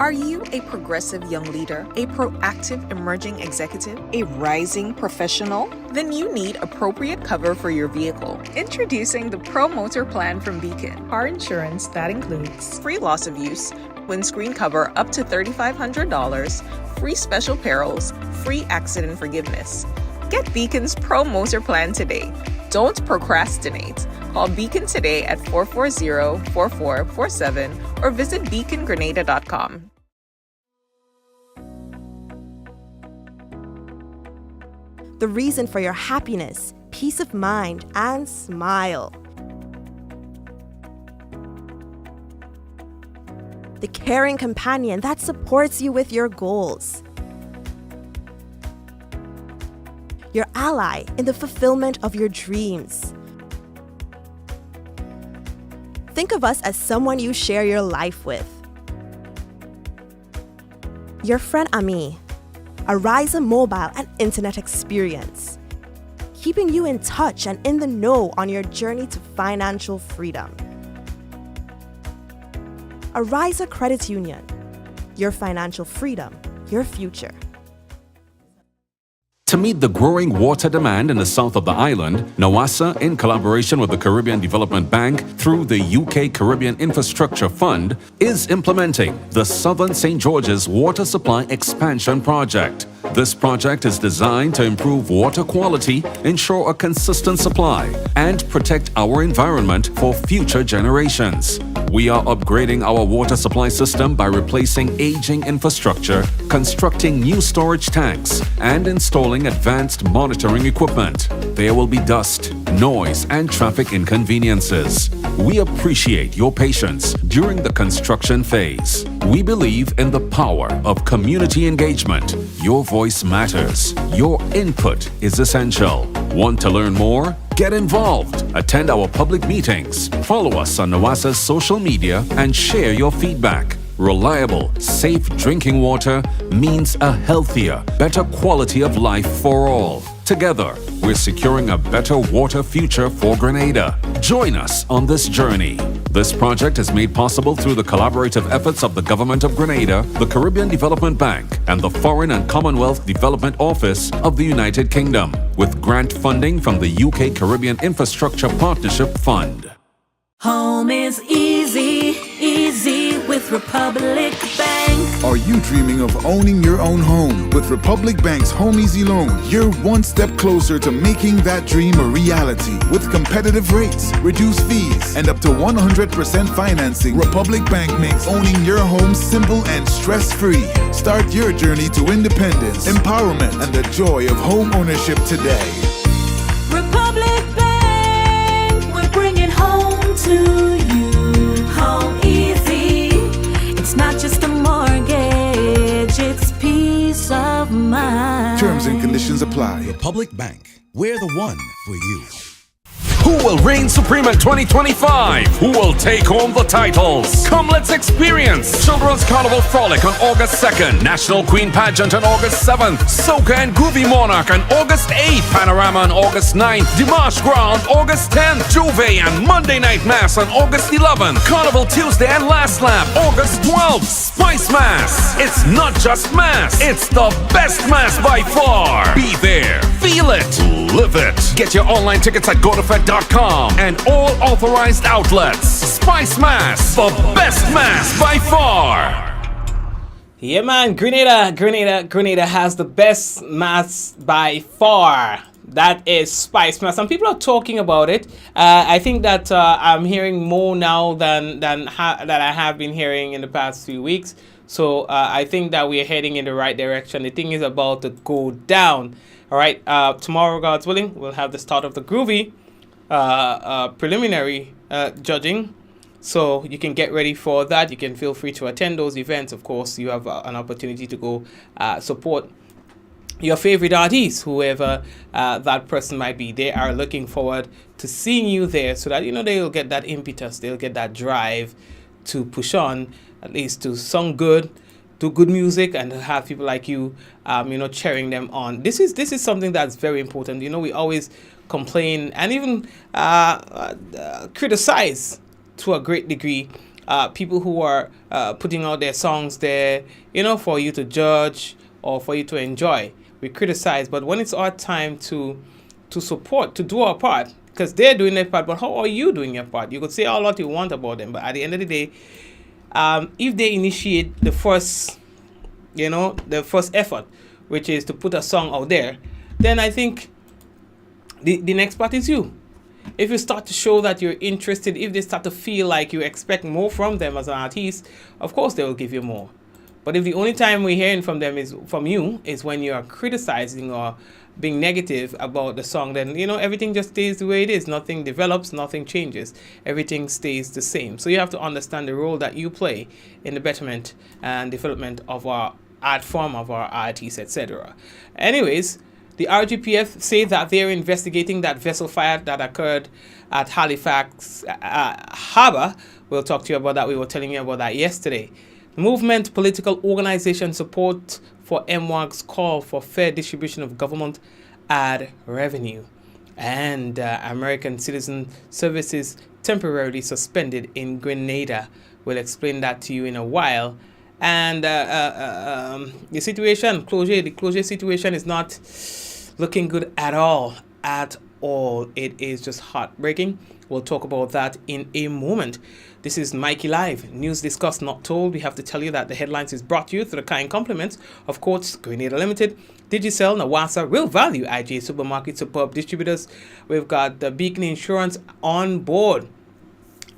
Are you a progressive young leader, a proactive emerging executive, a rising professional? Then you need appropriate cover for your vehicle. Introducing the Pro Motor Plan from Beacon. Car insurance that includes free loss of use, windscreen cover up to $3,500, free special perils, free accident forgiveness. Get Beacon's Pro Motor Plan today. Don't procrastinate. Call Beacon today at 440-4447 or visit beacongrenada.com. The reason for your happiness, peace of mind, and smile. The caring companion that supports you with your goals. Your ally in the fulfillment of your dreams. Think of us as someone you share your life with. Your friend Ami, a Ryza mobile and internet experience, keeping you in touch and in the know on your journey to financial freedom. A Ryza Credit Union, your financial freedom, your future. To meet the growing water demand in the south of the island, NOASA, in collaboration with the Caribbean Development Bank through the UK Caribbean Infrastructure Fund, is implementing the Southern St. George's Water Supply Expansion Project. This project is designed to improve water quality, ensure a consistent supply, and protect our environment for future generations. We are upgrading our water supply system by replacing aging infrastructure, constructing new storage tanks, and installing advanced monitoring equipment. There will be dust, noise, and traffic inconveniences. We appreciate your patience during the construction phase. We believe in the power of community engagement. Your voice matters. Your input is essential. Want to learn more? Get involved. Attend our public meetings. Follow us on NOASA's social media and share your feedback. Reliable, safe drinking water means a healthier, better quality of life for all. Together, we're securing a better water future for Grenada. Join us on this journey. This project is made possible through the collaborative efforts of the Government of Grenada, the Caribbean Development Bank, and the Foreign and Commonwealth Development Office of the United Kingdom, with grant funding from the UK Caribbean Infrastructure Partnership Fund. Home is easy, easy with Republic Bank. Are you dreaming of owning your own home? With Republic Bank's Home Easy Loan, you're one step closer to making that dream a reality. With competitive rates, reduced fees, and up to 100% financing, Republic Bank makes owning your home simple and stress-free. Start your journey to independence, empowerment, and the joy of home ownership today. Republic Bank, we're bringing home to you. Home easy. It's not just a mortgage, it's peace of mind. Terms and conditions apply. Republic Bank, we're the one for you. Who will reign supreme in 2025? Who will take home the titles? Come, let's experience Children's Carnival Frolic on August 2nd, National Queen Pageant on August 7th, Soca and Groovy Monarch on August 8th, Panorama on August 9th, Dimanche Gras on August 10th, Juve and Monday Night Mass on August 11th, Carnival Tuesday and Last Lap August 12th, Spicemas. It's not just mass, it's the best mass by far. Be there, feel it, live it. Get your online tickets at GoToFed.com and all authorized outlets. Spicemas, the best mass by far. Yeah, man, Grenada has the best mass by far. That is Spicemas. Some people are talking about it. I think that I'm hearing more now than I have been hearing in the past few weeks. So I think that we're heading in the right direction. The thing is about to go down. All right, tomorrow, God's willing, we'll have the start of the Groovy preliminary judging, so you can get ready for that. You can feel free to attend those events. Of course, you have an opportunity to go support your favorite artist, whoever that person might be. They are looking forward to seeing you there, so that they'll get that impetus, they'll get that drive to push on, at least to sing good, do good music, and have people like you cheering them on. This is something that's very important. We always complain and even criticize to a great degree people who are putting out their songs there, for you to judge or for you to enjoy. We criticize, but when it's our time to support, to do our part, because they're doing their part, but how are you doing your part? You could say all what you want about them, but at the end of the day, if they initiate the first effort, which is to put a song out there, then I think the next part is you. If you start to show that you're interested, if they start to feel like you expect more from them as an artist, of course they will give you more. But if the only time we're hearing from them is when you are criticizing or being negative about the song, then everything just stays the way it is. Nothing develops, nothing changes. Everything stays the same. So you have to understand the role that you play in the betterment and development of our art form, of our artists, etc. Anyways, the RGPF say that they're investigating that vessel fire that occurred at Halifax Harbour. We'll talk to you about that. We were telling you about that yesterday. Movement political organization support for MWAG's call for fair distribution of government ad revenue. And American Citizen Services temporarily suspended in Grenada. We'll explain that to you in a while. And the closure situation is not looking good at all. It is just heartbreaking. We'll talk about that in a moment. This is Mikey Live, news discussed, not told. We have to tell you that the headlines is brought to you through the kind compliments of Courts, Grenada Limited, Digicel, Nawasa, Real Value, IGA Supermarket, Superb Distributors. We've got the Beacon Insurance on board.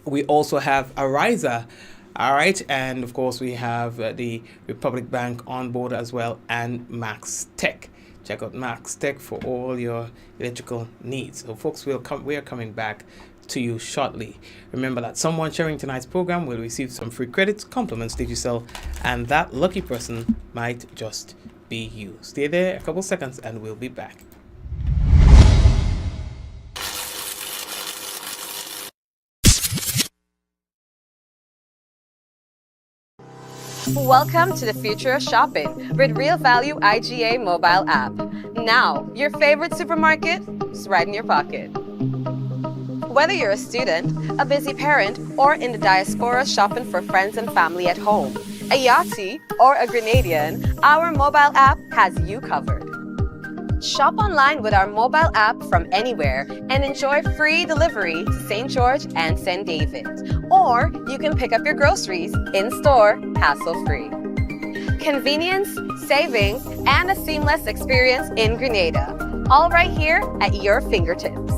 We also have Ariza. All right, and of course we have the Republic Bank on board as well, and Max Tech. Check out Max Tech for all your electrical needs. So folks, we are coming back to you shortly. Remember that someone sharing tonight's program will receive some free credits, compliments, Digicel, and that lucky person might just be you. Stay there a couple seconds and we'll be back. Welcome to the future of shopping with Real Value IGA mobile app. Now, your favorite supermarket is right in your pocket. Whether you're a student, a busy parent, or in the diaspora shopping for friends and family at home, a Yachty, or a Grenadian, our mobile app has you covered. Shop online with our mobile app from anywhere and enjoy free delivery to St. George and St. David. Or you can pick up your groceries in-store, hassle-free. Convenience, savings, and a seamless experience in Grenada. All right here at your fingertips.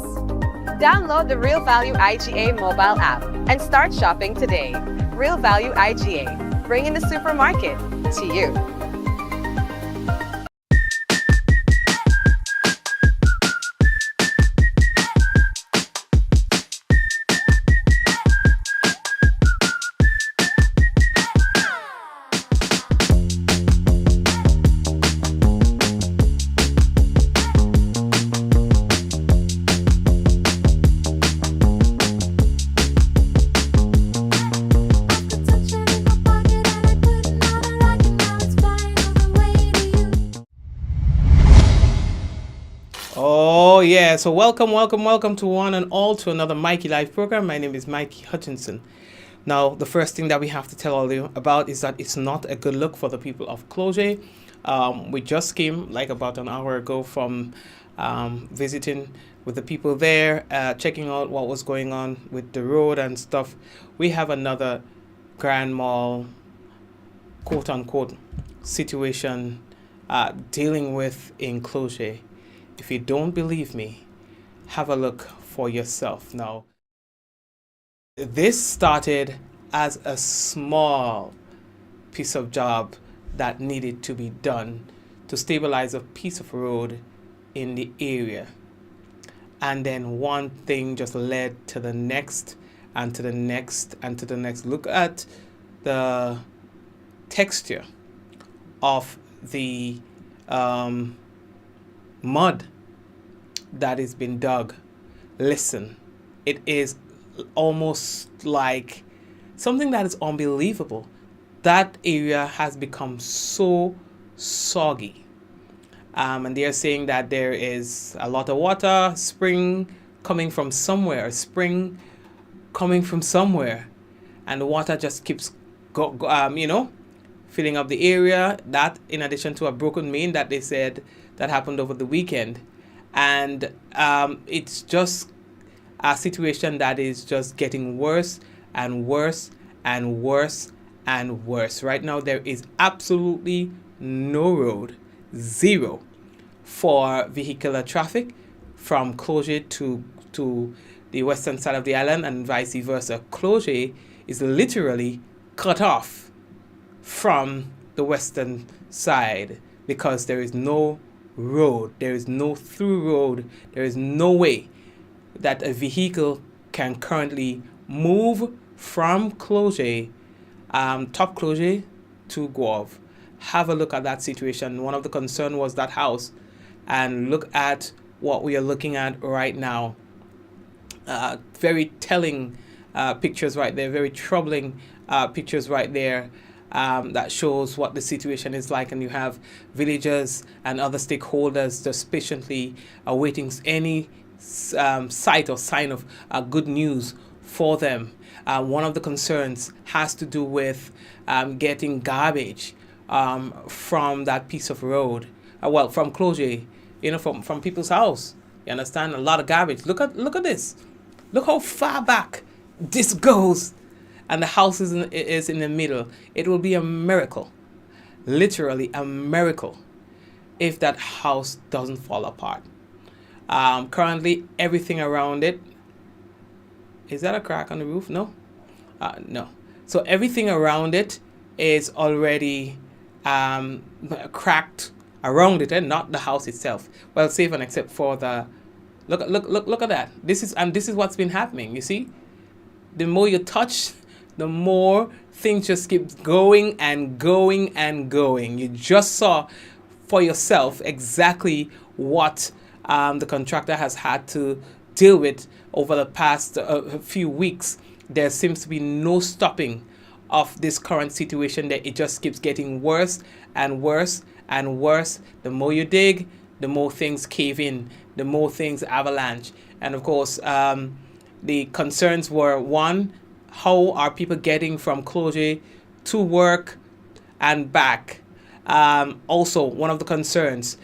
Download the Real Value IGA mobile app and start shopping today. Real Value IGA, bringing the supermarket to you. Oh yeah, so welcome to one and all to another Mikey Live program. My name is Mikey Hutchinson. Now, the first thing that we have to tell all you about is that it's not a good look for the people of Cloget. We just came like about an hour ago from visiting with the people there, checking out what was going on with the road and stuff. We have another Grand Mall, quote unquote, situation dealing with in Cloget. If you don't believe me, have a look for yourself. Now, this started as a small piece of job that needed to be done to stabilize a piece of road in the area. And then one thing just led to the next and to the next and to the next. Look at the texture of the mud that has been dug. Listen, it is almost like something that is unbelievable. That area has become so soggy. And they're saying that there is a lot of water, spring coming from somewhere, and the water just keeps filling up the area. That, in addition to a broken main that they said that happened over the weekend. And it's just a situation that is just getting worse and worse and worse and worse. Right now, there is absolutely no road, zero, for vehicular traffic from Clogier to the western side of the island and vice versa. Clogier is literally cut off from the western side because there is no road, there is no through road, there is no way that a vehicle can currently move from Clogier, top Clogier to Guave. Have a look at that situation. One of the concern was that house, and look at what we are looking at right now. Very telling pictures right there, very troubling pictures right there. That shows what the situation is like, and you have villagers and other stakeholders just patiently awaiting any sight or sign of good news for them. One of the concerns has to do with getting garbage from that piece of road, from Clogier, from people's house. You understand? A lot of garbage. Look at this. Look how far back this goes. And the house is in the middle. It will be a miracle, literally a miracle, if that house doesn't fall apart. Currently, everything around it, is that a crack on the roof? No? No. So everything around it is already cracked around it, and not the house itself. Well, safe and except for the, look at that. This is what's been happening. You see, the more you touch, the more things just keep going and going and going. You just saw for yourself exactly what the contractor has had to deal with over the past few weeks. There seems to be no stopping of this current situation, that it just keeps getting worse and worse and worse. The more you dig, the more things cave in, the more things avalanche. And of course, the concerns were, one, how are people getting from Clogier to work and back? Also, one of the concerns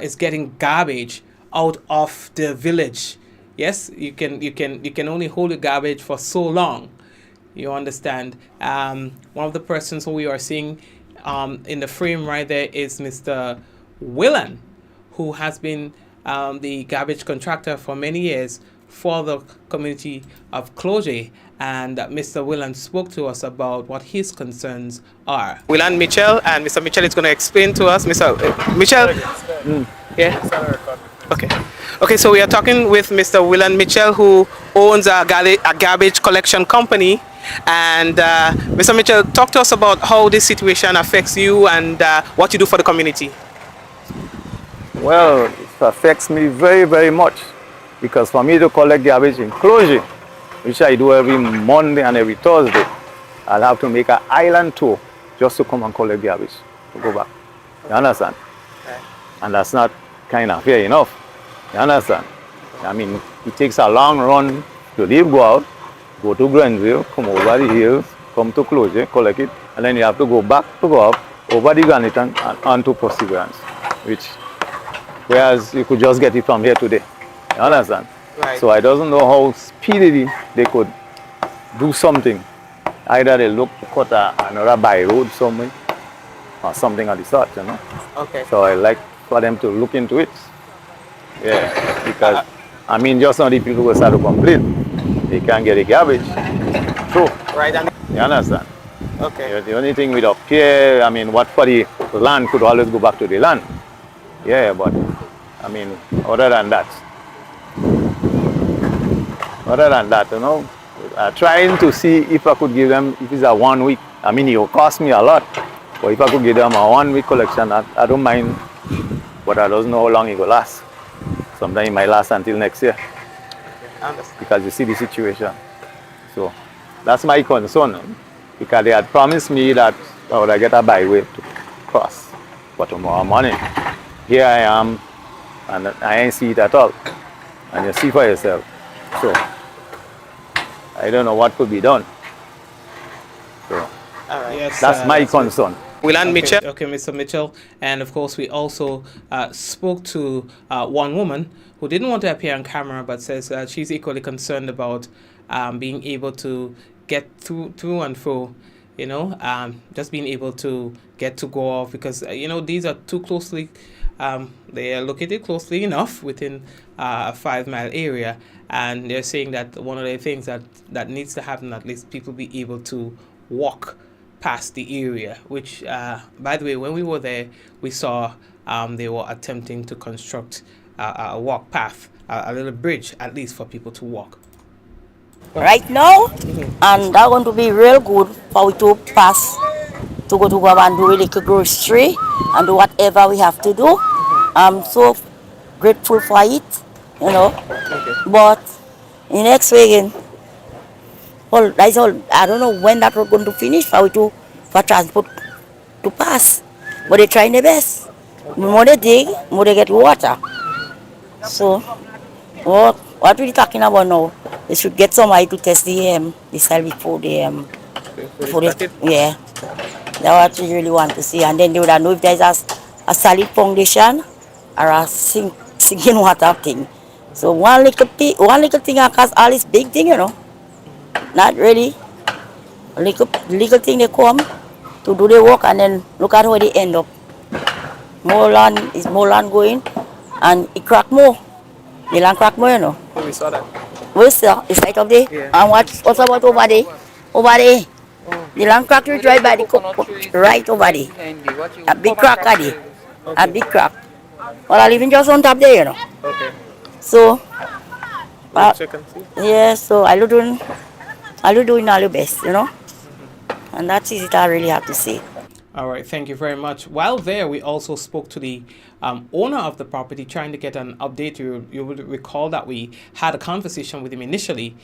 is getting garbage out of the village. Yes, you can only hold the garbage for so long. You understand? One of the persons who we are seeing in the frame right there is Mr. Willan, who has been the garbage contractor for many years for the community of Clogier. And Mr. Willan spoke to us about what his concerns are. Willan Mitchell, and Mr. Mitchell is going to explain to us. Mr. Mitchell? Yeah? Okay, so we are talking with Mr. Willan Mitchell, who owns a garbage collection company. And Mr. Mitchell, talk to us about how this situation affects you and what you do for the community. Well, it affects me very, very much, because for me to collect garbage in Clogier, which I do every Monday and every Thursday, I'll have to make an island tour just to come and collect garbage, to go back. You understand? Okay. And that's not kind of fair enough. You understand? I mean, it takes a long run to leave Guelph, go to Grenville, come over the hills, come to Clogier, collect it, and then you have to go back to Guelph, over the granite and on to Perseverance, whereas you could just get it from here today. You understand? Right. So I don't know how speedily they could do something. Either they look to cut another by road somewhere or something of the sort, you know. Okay. So I like for them to look into it. Yeah, because I mean, just now the people will start to complain. They can't get the garbage. True. Right. You understand? Okay. The only thing with up here, I mean, what for the land could always go back to the land. Yeah, but I mean, other than that, you know, trying to see if I could give them, if it's a 1 week, I mean, it will cost me a lot, but if I could give them a 1 week collection, I don't mind, but I don't know how long it will last. Sometimes it might last until next year, because you see the situation. So that's my concern, because they had promised me that I would get a byway to cross for tomorrow morning. Here I am, and I ain't see it at all, and you see for yourself. So I don't know what could be done. Yes, That's my that's good. concern. Okay, Mitchell. Okay, Mr. Mitchell. And of course, we also spoke to one woman who didn't want to appear on camera, but says she's equally concerned about being able to get through and through. Just being able to get to go off because these are too closely. They are located closely enough within a 5-mile area, and they're saying that one of the things that needs to happen, at least people be able to walk past the area, which, by the way, when we were there, we saw they were attempting to construct a walk path, a little bridge, at least for people to walk. Right now, and that's going to be real good for we to pass, to go and do a little grocery and do whatever we have to do. I'm so grateful for it, But in next weekend, well, that's all. I don't know when that road going to finish for transport to pass. But they're trying their best. The more they dig, the more they get water. So, what we're talking about now, they should get somebody to test the cell before yeah. That's what we really want to see. And then they would know if there's a solid foundation or a sinking water thing. So one little thing can cause all this big thing, Not really. A little thing they come to do the work and then look at where they end up. More land going and it crack more. The land crack more, Oh, we saw that. We saw it's right up there. Yeah. And what's about over there? Over there. The land crack will drive by the right over there. A big crack at there. A big crack. Well, I live in just on top there, Okay. So, yeah, so I do doing all the best, And that's it I really have to say. All right, thank you very much. While there, we also spoke to the owner of the property, trying to get an update. You will recall that we had a conversation with him initially.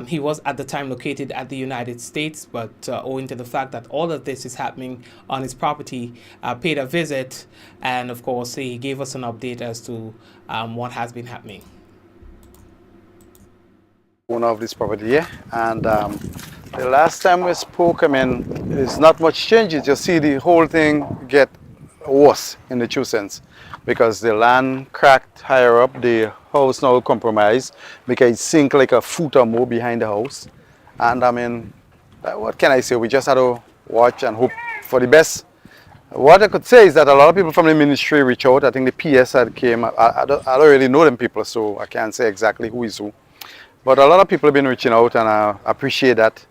He was at the time located at the United States, but owing to the fact that all of this is happening on his property, paid a visit, and of course, he gave us an update as to what has been happening. Owner of this property here, and the last time we spoke, there's not much changes. You see the whole thing get worse in the true sense, because the land cracked higher up, the house now compromised because it sink like a foot or more behind the house. And what can I say? We just had to watch and hope for the best. What I could say is that a lot of people from the ministry reached out. I think the PS had came. I don't really know them people, so I can't say exactly who is who. But a lot of people have been reaching out, and I appreciate that.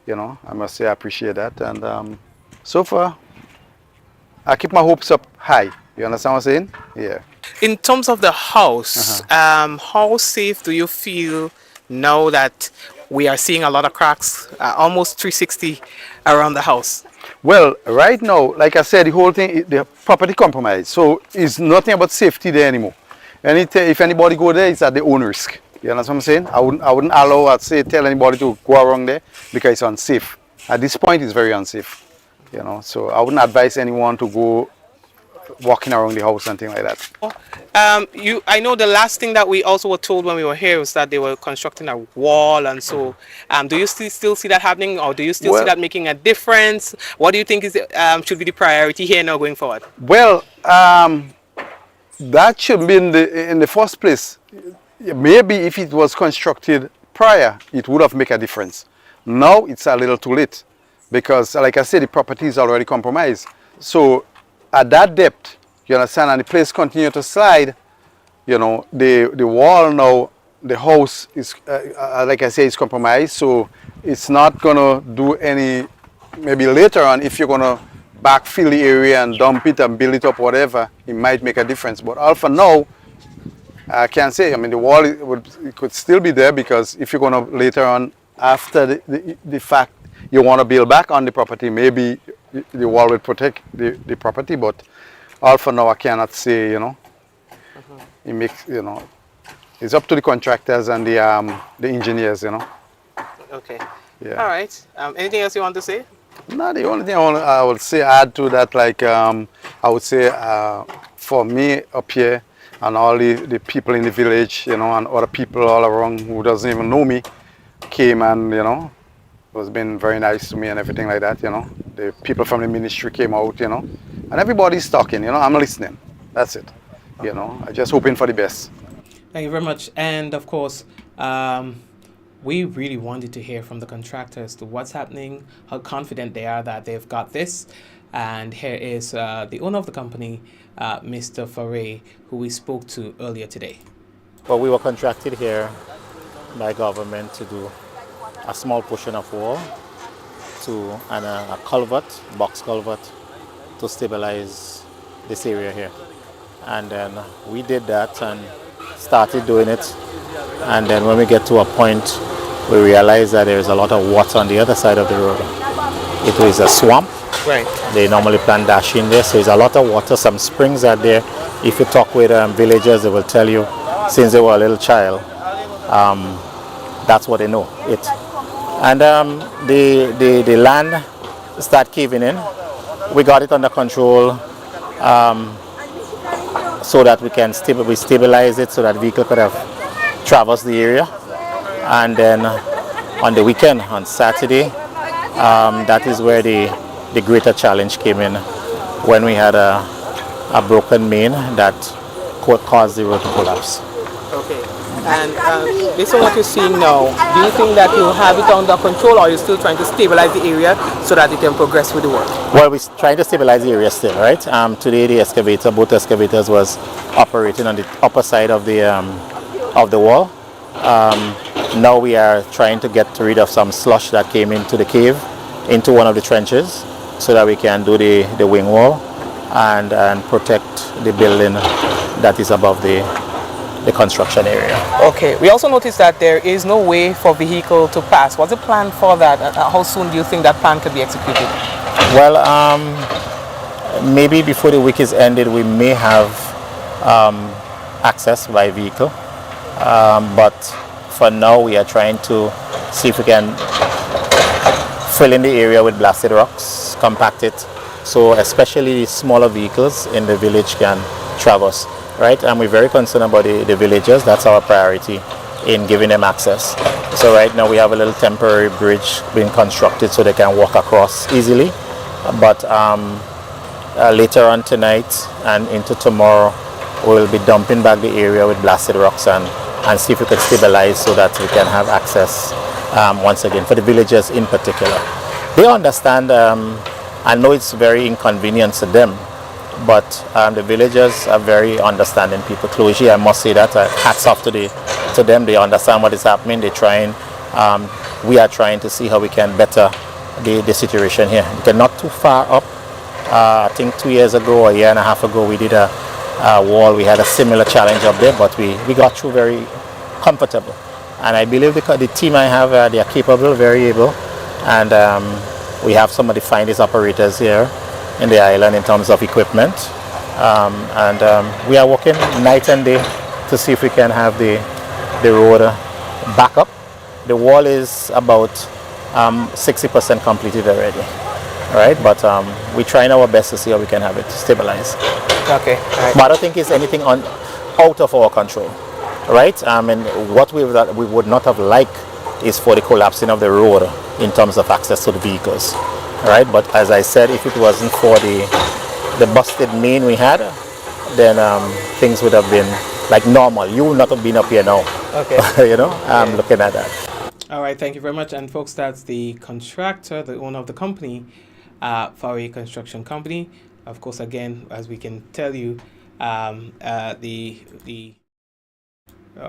I must say I appreciate that. And so far, I keep my hopes up high. You understand what I'm saying? Yeah. In terms of the house, how safe do you feel now that we are seeing a lot of cracks, almost 360 around the house? Well, right now, like I said, the whole thing, the property compromised. So it's nothing about safety there anymore. And if anybody go there, it's at their own risk. You understand what I'm saying? I wouldn't allow, tell anybody to go around there because it's unsafe. At this point, it's very unsafe. So I wouldn't advise anyone to go walking around the house and things like that. I know the last thing that we also were told when we were here was that they were constructing a wall, and so do you still see that happening, or do you still see that making a difference? What do you think is should be the priority here now going forward? Well, that should be in the first place. Maybe if it was constructed prior, it would have made a difference. Now it's a little too late, because like I said, the property is already compromised. So at that depth, you understand, and the place continue to slide, the wall now, the house is, like I say, is compromised. So it's not gonna do any, maybe later on, if you're gonna backfill the area and dump it and build it up, whatever, it might make a difference. But all for now, I can't say. The wall it could still be there, because if you're gonna later on, after the fact, you want to build back on the property, maybe the wall will protect the property. But all for now, I cannot say. It makes it's up to the contractors and the engineers. Okay. Yeah. All right. Anything else you want to say? No, the only thing I would say, add to that, like I would say, for me up here, and all the people in the village, and other people all around who doesn't even know me, came and It was been very nice to me and everything like that, you know. The people from the ministry came out, you know, and everybody's talking, you know. I'm listening. That's it. You know, I'm just hoping for the best. Thank you very much. And of course, we really wanted to hear from the contractor as to what's happening, how confident they are that they've got this. And here is the owner of the company, Mr. Faray, who we spoke to earlier today. Well, we were contracted here by government to do a small portion of wall and a culvert, box culvert, to stabilize this area here. And then we did that and started doing it. And then when we get to a point, we realized that there's a lot of water on the other side of the road. It was a swamp. Right. They normally plant dash in there, so there's a lot of water. Some springs are there. If you talk with villagers, they will tell you, since they were a little child, that's what they know. It. And the land started caving in. We got it under control so that we can stabilize it so that vehicle could have traversed the area. And then on the weekend, on Saturday, that is where the greater challenge came in, when we had a broken main that caused the road to collapse. Okay. And based on what you're seeing now, do you think that you have it under control, or are you still trying to stabilize the area so that you can progress with the work? Well, we're trying to stabilize the area still, right? Today the excavator, both excavators was operating on the upper side of the wall. Now we are trying to get rid of some slush that came into the cave, into one of the trenches, so that we can do the wing wall and protect the building that is above the construction area. Okay. We also noticed that there is no way for vehicle to pass. What's the plan for that? How soon do you think that plan could be executed? Well, maybe before the week is ended, we may have access by vehicle. But for now, we are trying to see if we can fill in the area with blasted rocks, compact it, so especially smaller vehicles in the village can traverse, right? And we're very concerned about the villagers. That's our priority in giving them access. So right now we have a little temporary bridge being constructed so they can walk across easily. But later on tonight and into tomorrow, we'll be dumping back the area with blasted rocks and see if we can stabilize so that we can have access once again, for the villagers in particular. They understand, I know it's very inconvenient to them, but the villagers are very understanding people. Closely, I must say that, hats off to them. They understand what is happening. They're trying, we are trying to see how we can better the situation here. They're not too far up. I think 2 years ago, a year and a half ago, we did a wall. We had a similar challenge up there, but we got through very comfortable. And I believe because the team I have, they are capable, very able, and we have some of the finest operators here in the island in terms of equipment. We are working night and day to see if we can have the road back up. The wall is about 60% completed already, right? But we're trying our best to see how we can have it stabilized. Okay. Right. But I don't think it's anything out of our control, right? And what we would not have liked is for the collapsing of the road in terms of access to the vehicles, right? But as I said, if it wasn't for the busted main we had, then things would have been like normal. You would not have been up here now. Okay. You know, I'm looking at that. All right, thank you very much. And folks, that's the contractor, the owner of the company, Faray Construction Company. Of course, again, as we can tell you, the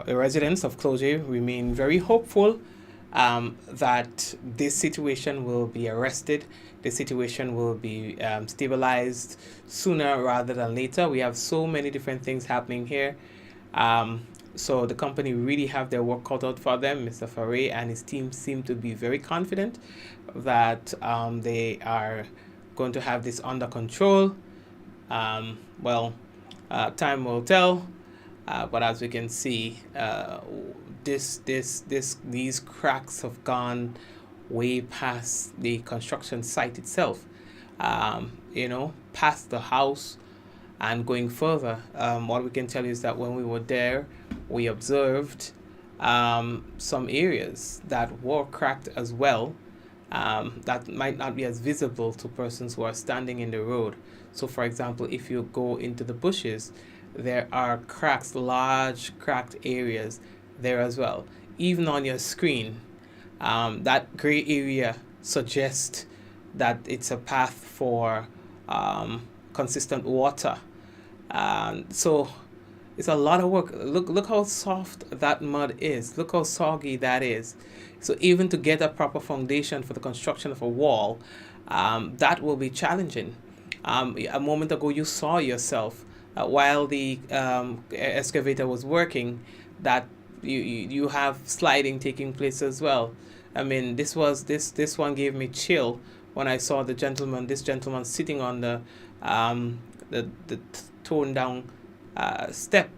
residents of Cloje remain very hopeful that this situation will be arrested. The situation will be stabilized sooner rather than later. We have so many different things happening here. So the company really have their work cut out for them. Mr. Faray and his team seem to be very confident that they are going to have this under control. Time will tell, but as we can see, these cracks have gone way past the construction site itself. Past the house and going further. What we can tell you is that when we were there, we observed some areas that were cracked as well. that might not be as visible to persons who are standing in the road. So, for example, if you go into the bushes, there are cracks, large cracked areas there as well. Even on your screen, that gray area suggests that it's a path for consistent water. So it's a lot of work. Look how soft that mud is. Look how soggy that is. So even to get a proper foundation for the construction of a wall, that will be challenging. A moment ago, you saw yourself while the excavator was working that you have sliding taking place as well. I mean, this one gave me chill when I saw this gentleman sitting on the toned down step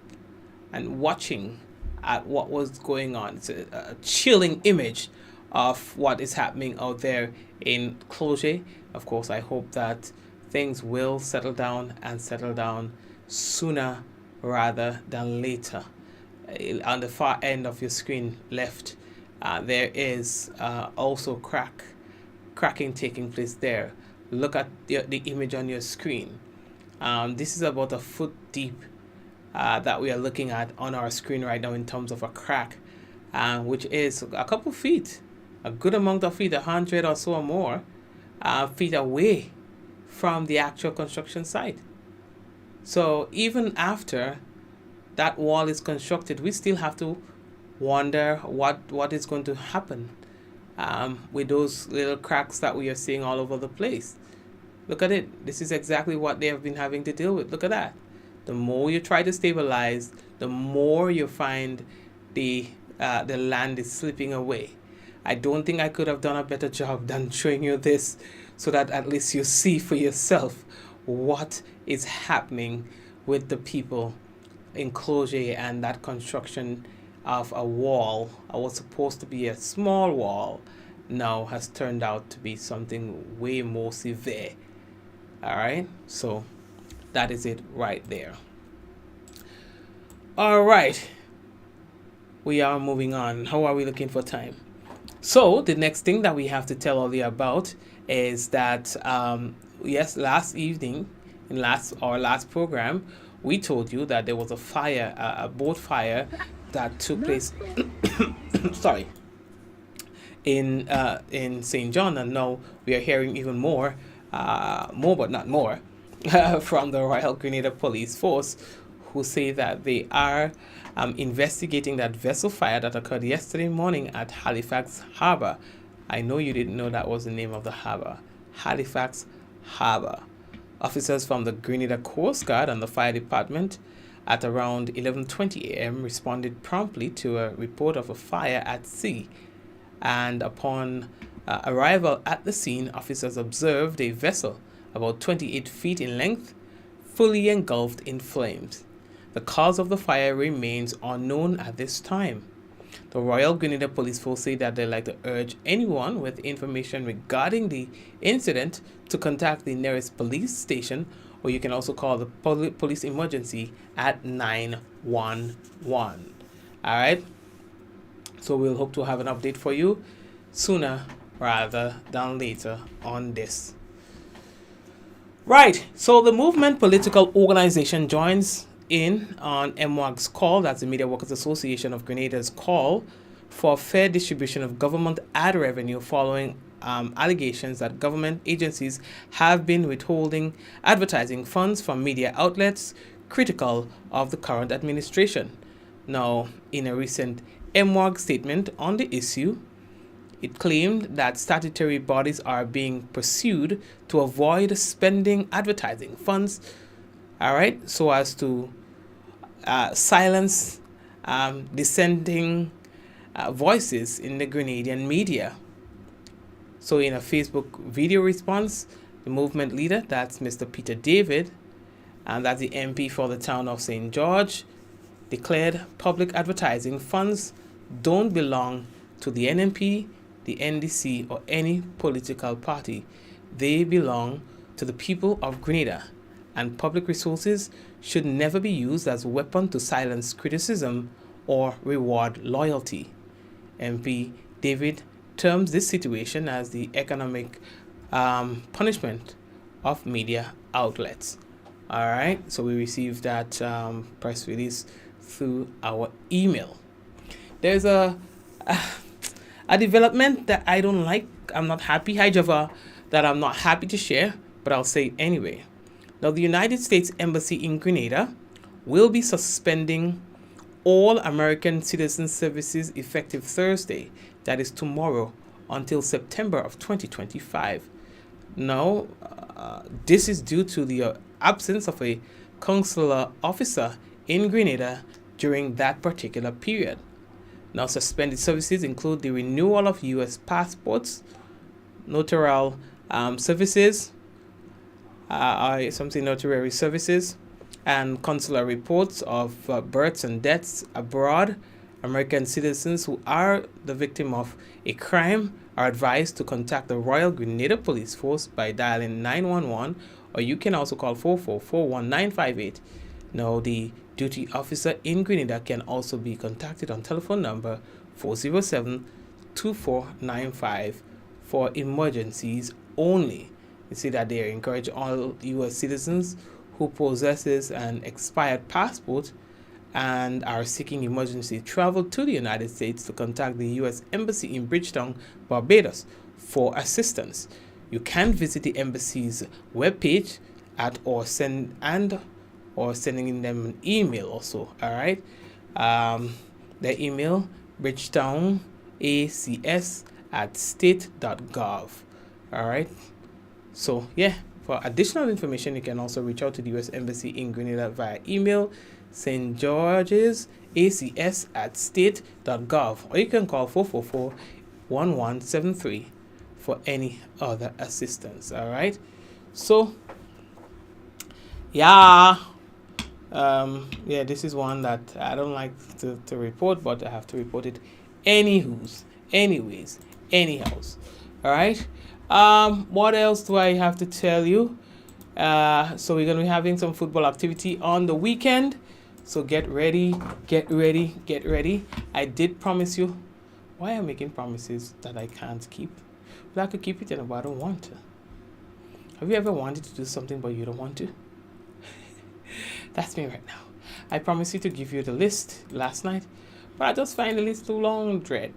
and watching at what was going on. It's a chilling image of what is happening out there in Cloche. Of course, I hope that things will settle down sooner rather than later. On the far end of your screen left, there is also cracking taking place there. Look at the image on your screen. This is about a foot deep that we are looking at on our screen right now in terms of a crack, which is a couple feet, a good amount of feet, 100 or so or more feet away from the actual construction site. So even after that wall is constructed, we still have to wonder what is going to happen with those little cracks that we are seeing all over the place. Look at it. This is exactly what they have been having to deal with. Look at that. The more you try to stabilize, the more you find the land is slipping away. I don't think I could have done a better job than showing you this so that at least you see for yourself what is happening with the people in Cloche and that construction of a wall. What was supposed to be a small wall now has turned out to be something way more severe. All right, so that is it right there. All right, we are moving on. How are we looking for time? So the next thing that we have to tell all you about is that yes, last evening in our last program, we told you that there was a fire, a boat fire that took place sorry, in St. John, and now we are hearing even more but not more from the Royal Grenada Police Force, who say that they are investigating that vessel fire that occurred yesterday morning at Halifax Harbour. I know you didn't know that was the name of the harbour, Halifax Harbour. Officers from the Grenada Coast Guard and the fire department at around 11:20 a.m. responded promptly to a report of a fire at sea, and upon arrival at the scene, officers observed a vessel about 28 feet in length, fully engulfed in flames. The cause of the fire remains unknown at this time. The Royal Grenada Police Force say that they'd like to urge anyone with information regarding the incident to contact the nearest police station, or you can also call the police emergency at 911. All right? So we'll hope to have an update for you sooner rather than later on this. Right, so the movement political organization joins in on MWAG's call, that's the Media Workers Association of Grenada's call for fair distribution of government ad revenue following allegations that government agencies have been withholding advertising funds from media outlets critical of the current administration. Now, in a recent MWAG statement on the issue, it claimed that statutory bodies are being pursued to avoid spending advertising funds, all right, so as to silence dissenting voices in the Grenadian media. So in a Facebook video response, the movement leader, that's Mr. Peter David, and that's the MP for the town of St. George, declared public advertising funds don't belong to the NMP, the NDC, or any political party. They belong to the people of Grenada, and public resources should never be used as a weapon to silence criticism or reward loyalty. MP David terms this situation as the economic punishment of media outlets. All right, so we received that press release through our email. There's a development that I don't like. I'm not happy, however, that I'm not happy to share, but I'll say it anyway. Now, the United States Embassy in Grenada will be suspending all American citizen services effective Thursday, that is tomorrow, until September of 2025. Now, this is due to the absence of a consular officer in Grenada during that particular period. Now, suspended services include the renewal of U.S. passports, notarial services, notary services, and consular reports of births and deaths abroad. American citizens who are the victim of a crime are advised to contact the Royal Grenada Police Force by dialing 911, or you can also call 444-1958. Now, the duty officer in Grenada can also be contacted on telephone number 407-2495 for emergencies only. You see that they encourage all U.S. citizens who possesses an expired passport and are seeking emergency travel to the United States to contact the U.S. Embassy in Bridgetown, Barbados for assistance. You can visit the embassy's webpage sending them an email also. All right, their email bridgetownacs@state.gov. All right, so yeah, for additional information you can also reach out to the U.S. Embassy in Grenada via email stgeorgesacs@state.gov, or you can call 444-1173 for any other assistance. All right, so this is one that I don't like to report, but I have to report it anyways. All right, what else do I have to tell you? So we're going to be having some football activity on the weekend, so get ready. I did promise you. Why am I making promises that I can't keep? Well, I could keep it, but I don't want to. Have you ever wanted to do something but you don't want to? That's me right now. I promised you to give you the list last night, but I just find the list too long, dread.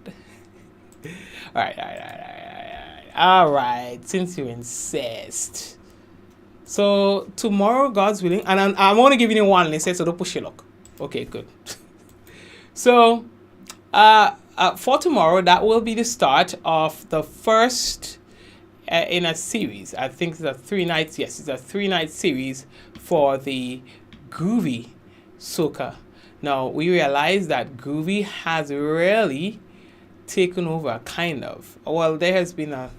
All right, since you insist. So tomorrow, God's willing, and I'm only giving you one list, so don't push your luck. Okay, good. So for tomorrow, that will be the start of the first in a series. I think it's a 3 nights. Yes, it's a 3-night series for the Groovy Soca. Now, we realize that Groovy has really taken over, kind of. Well, there has been a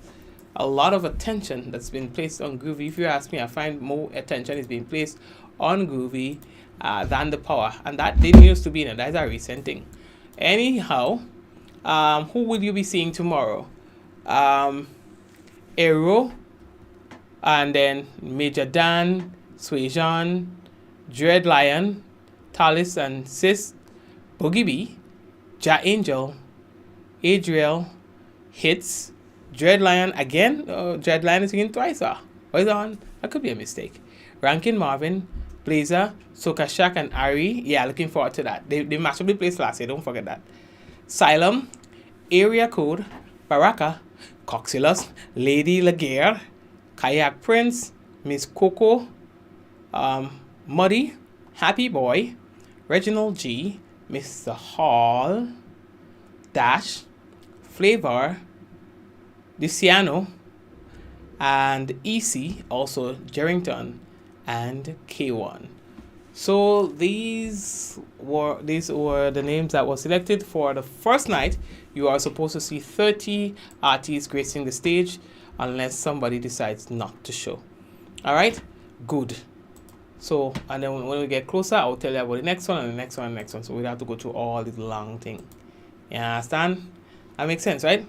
lot of attention that's been placed on Groovy. If you ask me, I find more attention is being placed on Groovy than the Power. And that didn't used to be, and that's a recent thing. Anyhow, who will you be seeing tomorrow? Aero, and then Major Dan, Swajan, Dread Lion, Talis and Sis, Boogie B, Ja Angel, Adriel, Hits, Dread Lion again. Dread Lion is singing twice. What is on? That could be a mistake. Rankin Marvin, Blazer, Soka Shack, and Ari. Yeah, looking forward to that. They matched up the place last year. Don't forget that. Xylem, Area Code, Baraka, Coxilus, Lady Laguerre, Kayak Prince, Miss Coco, Muddy, Happy Boy, Reginald G, Mr. Hall, Dash, Flavor, Luciano, and EC, also Jerrington, and K1. So these were the names that were selected for the first night. You are supposed to see 30 artists gracing the stage unless somebody decides not to show. All right, good. So, and then when we get closer, I'll tell you about the next one and the next one and the next one. So we don't have to go through all this long thing. You understand? That makes sense, right?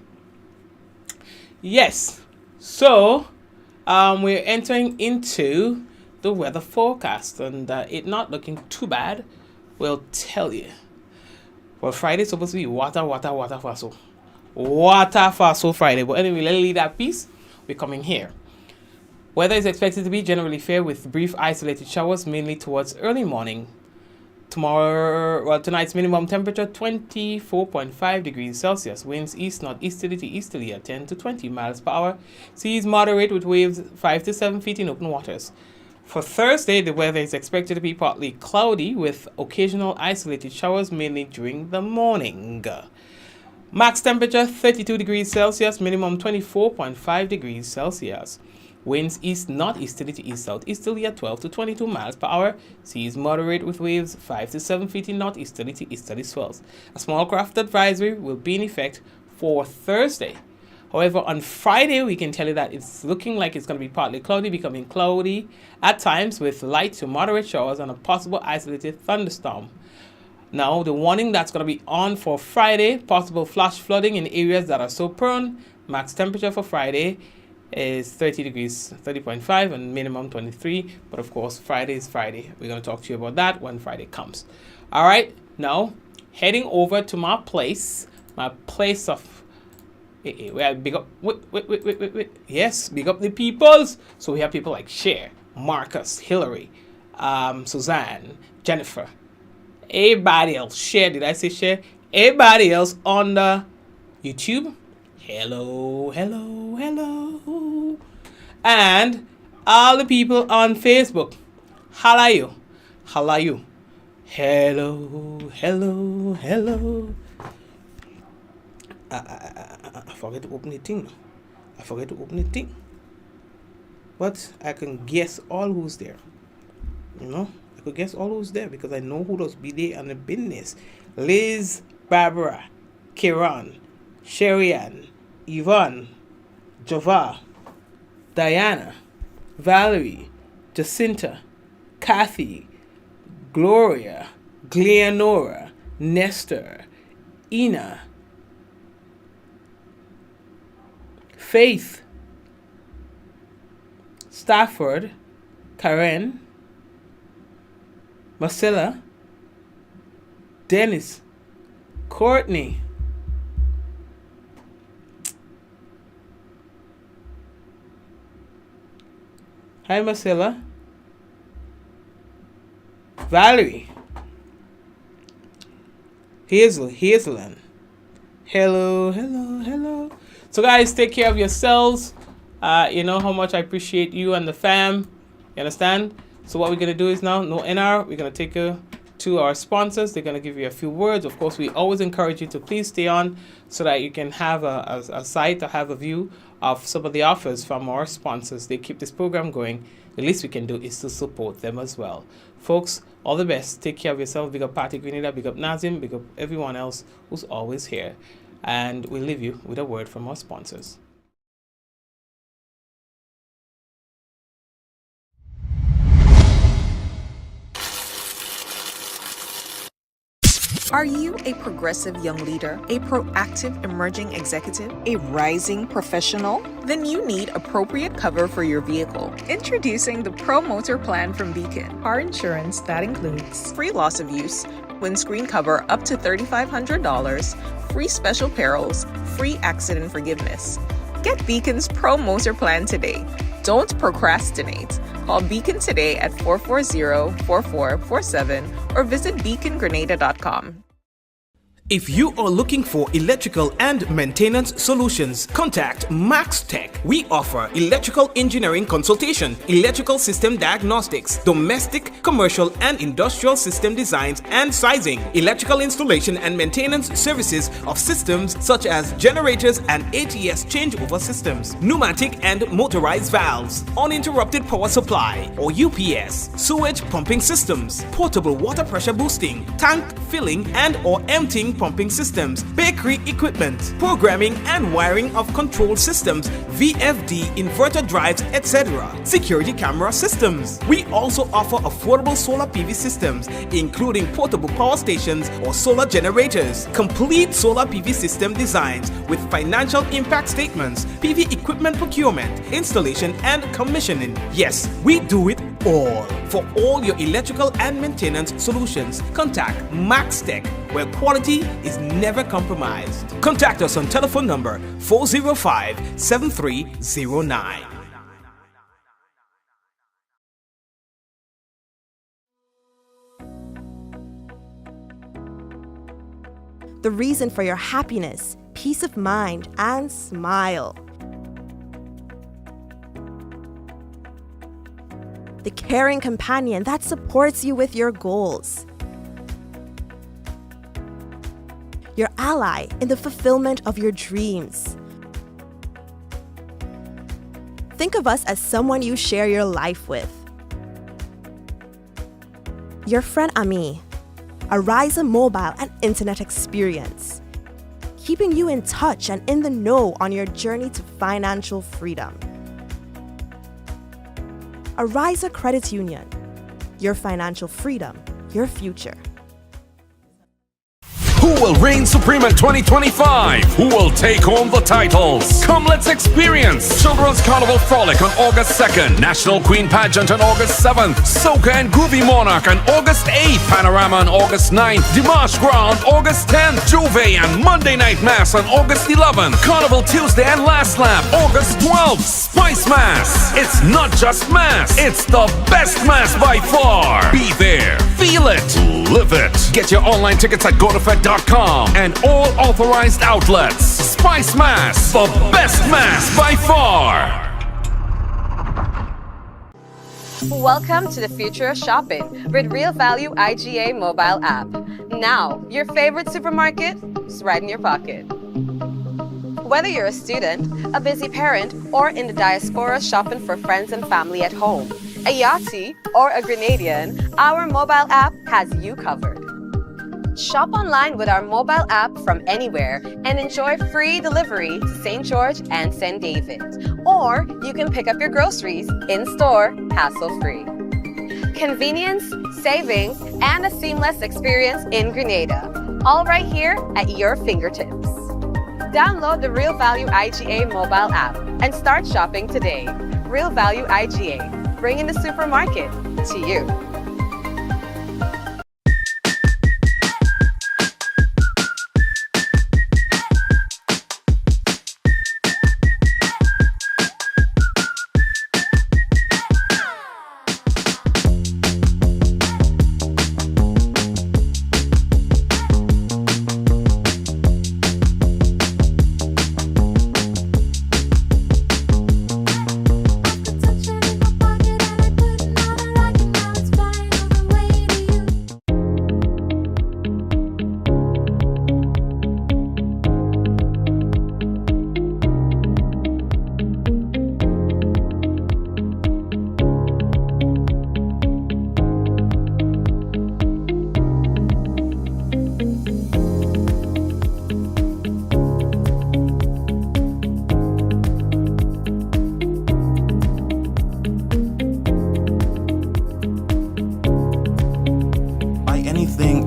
Yes. So, we're entering into the weather forecast, and it not looking too bad. We'll tell you. Well, Friday's supposed to be water for so. Water for so Friday. But anyway, let's leave that piece. We're coming here. Weather is expected to be generally fair with brief isolated showers, mainly towards early morning. Tonight's minimum temperature 24.5 degrees Celsius. Winds east northeasterly to easterly at 10 to 20 miles per hour. Seas moderate with waves 5 to 7 feet in open waters. For Thursday, the weather is expected to be partly cloudy with occasional isolated showers, mainly during the morning. Max temperature 32 degrees Celsius, minimum 24.5 degrees Celsius. Winds east northeasterly to east southeasterly at 12 to 22 miles per hour. Seas moderate with waves 5 to 7 feet in northeasterly to easterly swells. A small craft advisory will be in effect for Thursday. However, on Friday, we can tell you that it's looking like it's going to be partly cloudy, becoming cloudy at times with light to moderate showers and a possible isolated thunderstorm. Now, the warning that's going to be on for Friday, possible flash flooding in areas that are so prone. Max temperature for Friday is 30.5 and minimum 23. But of course, Friday is Friday. We're going to talk to you about that when Friday comes. All right. Now, heading over to my place of... Well, big up... Wait. Yes, big up the peoples. So we have people like Cher, Marcus, Hillary, Suzanne, Jennifer. Everybody else. Cher, did I say Cher? Everybody else on the YouTube. Hello. And all the people on Facebook. How are you? Hello. I forget to open the thing. But I can guess all who's there. I could guess all who's there because I know who does be there on the business. Liz, Barbara, Kiran, Sherrianne, Yvonne, Java, Diana, Valerie, Jacinta, Kathy, Gloria, Gleonora, Nestor, Ina, Faith, Stafford, Karen, Marcella, Dennis, Courtney, hi Marcella, Valerie, Hazelland, hello. So guys, take care of yourselves. You know how much I appreciate you and the fam. You understand? So what we're going to do is now, no NR, we're going to take you to our sponsors. They're going to give you a few words. Of course, we always encourage you to please stay on so that you can have a sight or have a view of some of the offers from our sponsors. They keep this program going. The least we can do is to support them as well. Folks, all the best. Take care of yourself. Big up Patty Grenada, big up Nazim, big up everyone else who's always here. And we'll leave you with a word from our sponsors. Are you a progressive young leader, a proactive emerging executive, a rising professional? Then you need appropriate cover for your vehicle. Introducing the Pro Motor Plan from Beacon. Car insurance that includes free loss of use, windscreen cover up to $3,500, free special perils, free accident forgiveness. Get Beacon's Pro Motor Plan today. Don't procrastinate. Call Beacon today at 440-4447 or visit beacongrenada.com. If you are looking for electrical and maintenance solutions, contact Max Tech. We offer electrical engineering consultation, electrical system diagnostics, domestic, commercial, and industrial system designs and sizing, electrical installation and maintenance services of systems such as generators and ATS changeover systems, pneumatic and motorized valves, uninterrupted power supply or UPS, sewage pumping systems, portable water pressure boosting, tank filling and or emptying pumping systems, bakery equipment, programming and wiring of control systems, VFD, inverter drives, etc. Security camera systems. We also offer affordable solar PV systems, including portable power stations or solar generators, complete solar PV system designs with financial impact statements, PV equipment procurement, installation and commissioning. Yes, we do it all. For all your electrical and maintenance solutions, contact Max Tech, where quality is never compromised. Contact us on telephone number 405-7309. The reason for your happiness, peace of mind, and smile. The caring companion that supports you with your goals. Your ally in the fulfillment of your dreams. Think of us as someone you share your life with. Your friend Ami. A Ryza mobile and internet experience, keeping you in touch and in the know on your journey to financial freedom. A Ryza Credit Union, your financial freedom, your future. Who will reign supreme in 2025? Who will take home the titles? Come, let's experience Children's Carnival Frolic on August 2nd, National Queen Pageant on August 7th, Soca and Groovy Monarch on August 8th, Panorama on August 9th, Dimanche Gras on August 10th, Juve and Monday Night Mass on August 11th, Carnival Tuesday and Last Lap August 12th, Spicemas. It's not just mass, it's the best mass by far. Be there, feel it, live it. Get your online tickets at GoToFed.com and all authorized outlets. Spicemas, the best mass by far. Welcome to the future of shopping with Real Value IGA mobile app. Now, your favorite supermarket is right in your pocket. Whether you're a student, a busy parent, or in the diaspora shopping for friends and family at home, a Yachty, or a Grenadian, our mobile app has you covered. Shop online with our mobile app from anywhere and enjoy free delivery to St. George and St. David. Or you can pick up your groceries in-store, hassle-free. Convenience, savings, and a seamless experience in Grenada. All right here at your fingertips. Download the Real Value IGA mobile app and start shopping today. Real Value IGA, bringing the supermarket to you.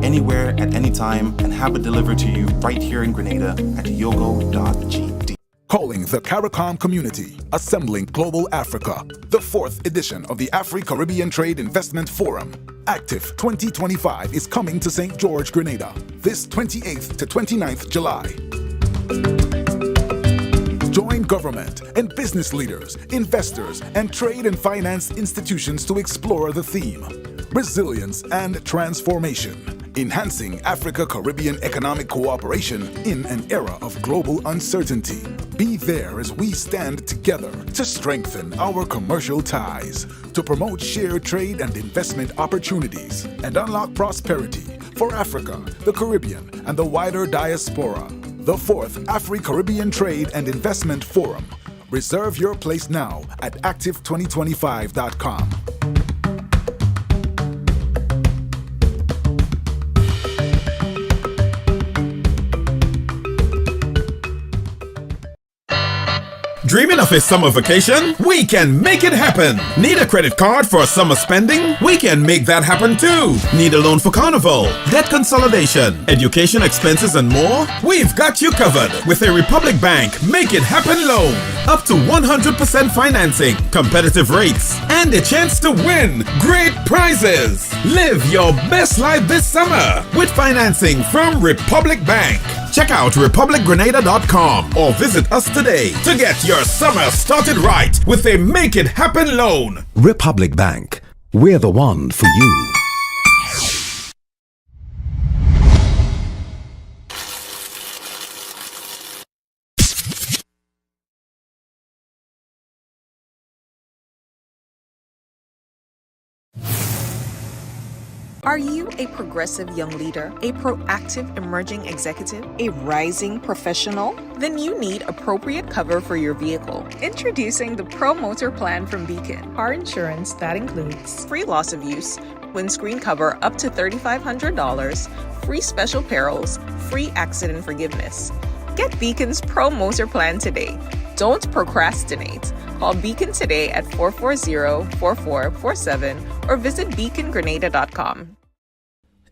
Anywhere, at any time, and have it delivered to you right here in Grenada at yogo.gd. Calling the CARICOM community, assembling Global Africa, the 4th edition of the Afri-Caribbean Trade Investment Forum. Active 2025 is coming to St. George, Grenada, this 28th to 29th July. Join government and business leaders, investors, and trade and finance institutions to explore the theme, Resilience and Transformation. Enhancing Africa-Caribbean economic cooperation in an era of global uncertainty. Be there as we stand together to strengthen our commercial ties, to promote shared trade and investment opportunities, and unlock prosperity for Africa, the Caribbean, and the wider diaspora. The 4th Afri-Caribbean Trade and Investment Forum. Reserve your place now at active2025.com. Dreaming of a summer vacation? We can make it happen. Need a credit card for summer spending? We can make that happen too. Need a loan for carnival, debt consolidation, education expenses and more? We've got you covered with a Republic Bank Make It Happen loan. Up to 100% financing, competitive rates, and a chance to win great prizes. Live your best life this summer with financing from Republic Bank. Check out republicgrenada.com or visit us today to get your summer started right with a Make It Happen loan. Republic Bank. We're the one for you. Are you a progressive young leader, a proactive emerging executive, a rising professional? Then you need appropriate cover for your vehicle. Introducing the Pro Motor Plan from Beacon. Car insurance that includes free loss of use, windscreen cover up to $3,500, free special perils, free accident forgiveness. Get Beacon's Pro Motor Plan today. Don't procrastinate. Call Beacon today at 440-4447 or visit beacongrenada.com.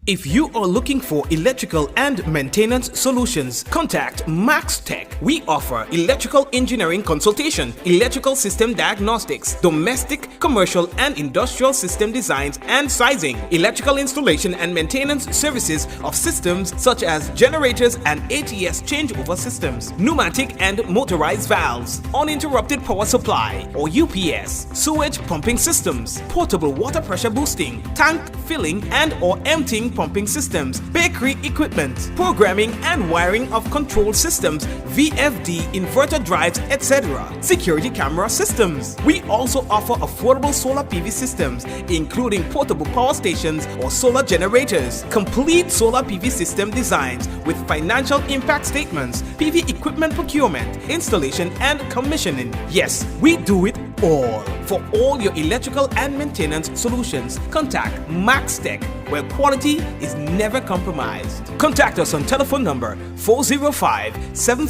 If you are looking for electrical and maintenance solutions, contact Max Tech. We offer electrical engineering consultation, electrical system diagnostics, domestic, commercial, and industrial system designs and sizing, electrical installation and maintenance services of systems such as generators and ATS changeover systems, pneumatic and motorized valves, uninterrupted power supply or UPS, sewage pumping systems, portable water pressure boosting, tank filling and or emptying pumping systems, bakery equipment, programming and wiring of control systems, VFD, inverter drives, etc., security camera systems. We also offer affordable solar PV systems, including portable power stations or solar generators, complete solar PV system designs with financial impact statements, PV equipment procurement, installation and commissioning. Yes, we do it all. For all your electrical and maintenance solutions, contact Max Tech, where quality is never compromised. Contact us on telephone number 405-7